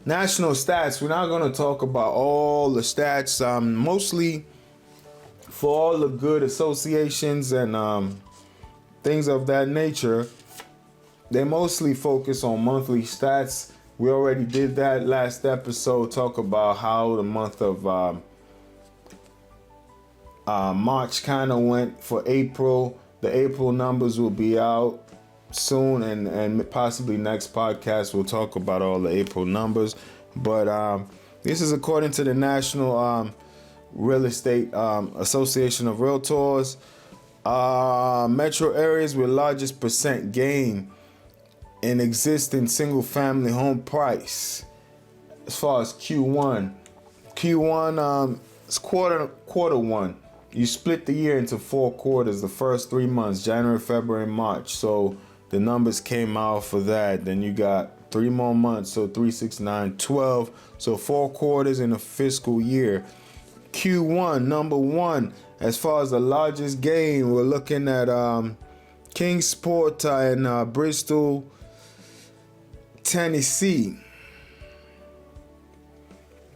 national stats. We're not going to talk about all the stats. Mostly for all the good associations and things of that nature. They mostly focus on monthly stats. We already did that last episode. Talk about how the month of March kind of went for April. The April numbers will be out soon, and possibly next podcast we'll talk about all the April numbers. But this is according to the National Real Estate Association of Realtors. Metro areas with largest percent gain in existing single family home price as far as Q1 it's quarter one. You split the year into 4 quarters. The first 3 months, January, February, March. So the numbers came out for that. Then you got 3 more months, so 3, 6, 9, 12. So 4 quarters in a fiscal year. Q1, number one, as far as the largest gain, we're looking at Kingsport in Bristol, Tennessee.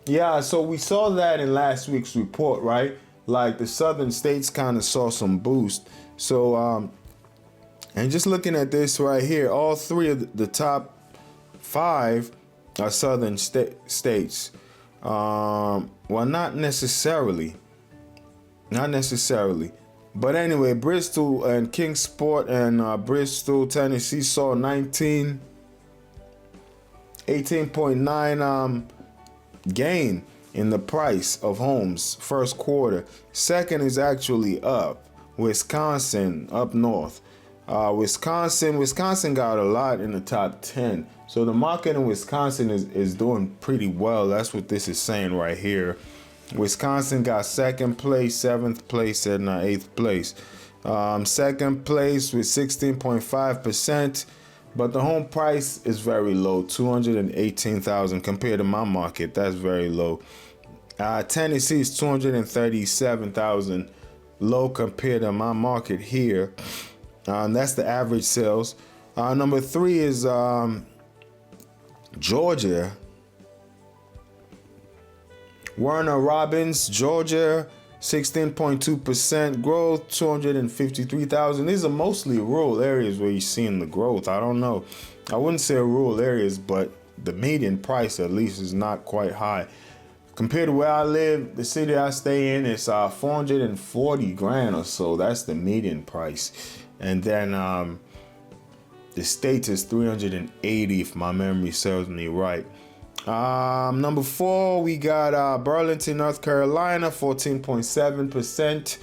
Yeah, so we saw that in last week's report, right? Like the southern states kind of saw some boost. So, and just looking at this right here, all 3 of the top 5 are southern states. Well, not necessarily. But anyway, Bristol and Kingsport and Bristol, Tennessee saw 18.9 gain in the price of homes first quarter. Second is actually up. Wisconsin up north. Wisconsin got a lot in the top 10. So the market in Wisconsin is doing pretty well. That's what this is saying right here. Wisconsin got second place, 7th place, and 8th place. Second place with 16.5%. But the home price is very low, $218,000 compared to my market. That's very low. Tennessee is $237,000 low compared to my market here. That's the average sales. Number 3 is Georgia. Warner Robins, Georgia, 16.2% growth, 253,000. These are mostly rural areas where you're seeing the growth. I don't know. I wouldn't say rural areas, but the median price at least is not quite high. Compared to where I live, the city I stay in is 440 grand or so. That's the median price. And then the state is 380 if my memory serves me right. Number 4, we got Burlington, North Carolina, 14.7%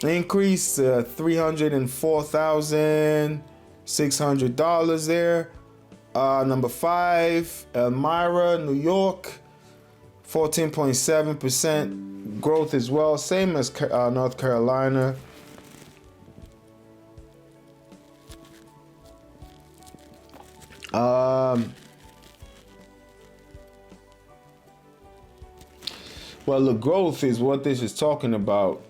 increase, $304,600 there. Number 5, Elmira, New York, 14.7% growth as well, same as North Carolina. Well, the growth is what this is talking about.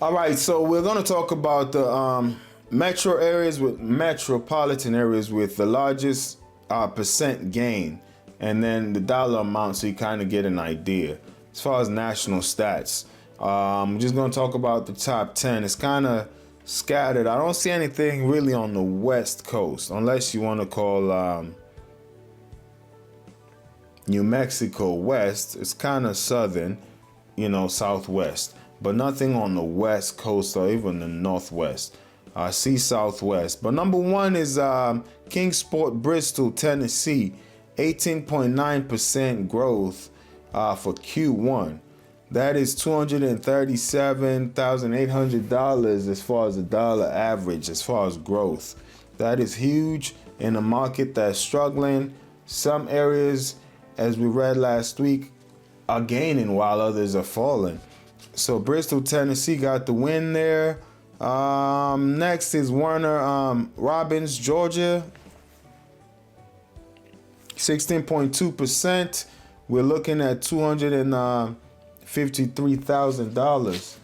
All right, so we're going to talk about the metropolitan areas with the largest percent gain, and then the dollar amount, so you kind of get an idea. As far as national stats, I'm just going to talk about the top 10. It's kind of scattered. I don't see anything really on the West Coast, unless you want to call New Mexico West. It's kind of southern, southwest, but nothing on the West Coast or even the Northwest. I see Southwest. But number 1 is Kingsport, Bristol, Tennessee, 18.9% growth for Q1. That is $237,800 as far as the dollar average, as far as growth. That is huge in a market that's struggling. Some areas, as we read last week, are gaining while others are falling. So Bristol, Tennessee got the win there. Next is Warner Robins, Georgia, 16.2%. We're looking at 200 and $53,000.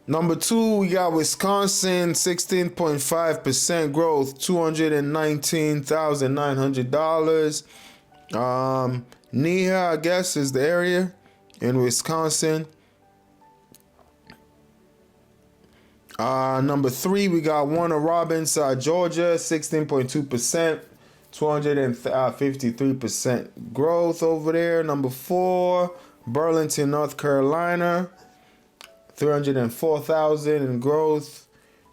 Number two, we got Wisconsin, 16.5% growth, $219,900. Neha, I guess, is the area in Wisconsin. Number three, we got Warner Robins, Georgia, 16.2%, 253% growth over there. Number four, Burlington, North Carolina, 304,000 in growth.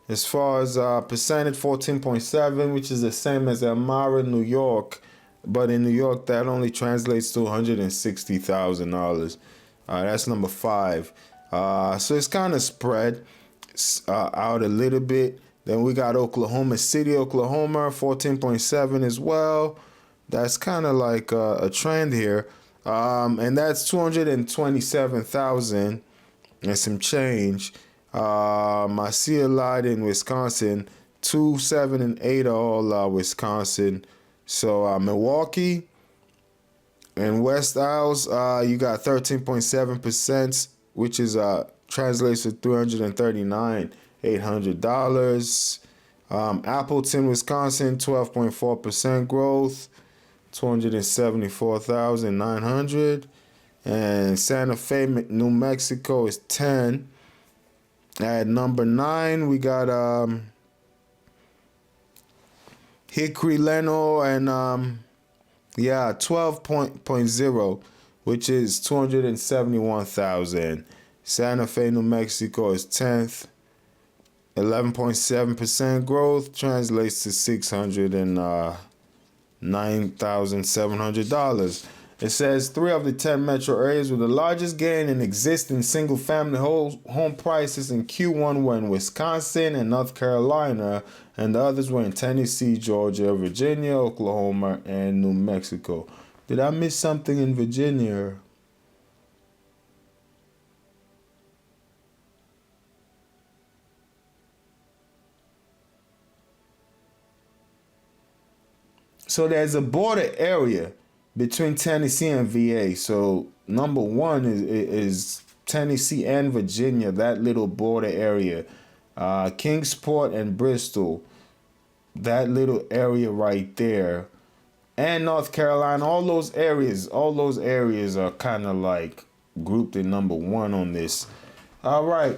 As far as percentage, 14.7, which is the same as Elmira, New York. But in New York, that only translates to $160,000. That's number five. So it's kind of spread out a little bit. Then we got Oklahoma City, Oklahoma, 14.7 as well. That's kind of like a trend here. And that's 227,000 and some change. I see a lot in Wisconsin. 2, 7, and 8 are all Wisconsin. So Milwaukee and West Isles, you got 13.7%, which is translates to $339,800. Appleton, Wisconsin, 12.4% growth, $274,900. And Santa Fe, New Mexico is 10. At number 9, we got Hickory, Leno, and 12.0, which is $271,000. Santa Fe, New Mexico is 10th. 11.7% growth translates to $609,700. It says 3 of the 10 metro areas with the largest gain in existing single-family home prices in Q1 were in Wisconsin and North Carolina, and the others were in Tennessee, Georgia, Virginia, Oklahoma, and New Mexico. Did I miss something in Virginia? So there's a border area between Tennessee and VA. So number 1 is Tennessee and Virginia, that little border area. Kingsport and Bristol, that little area right there. And North Carolina, all those areas are kind of like grouped in number 1 on this. All right.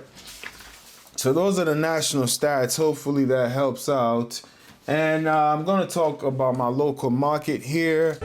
So those are the national stats. Hopefully that helps out. And I'm going to talk about my local market here.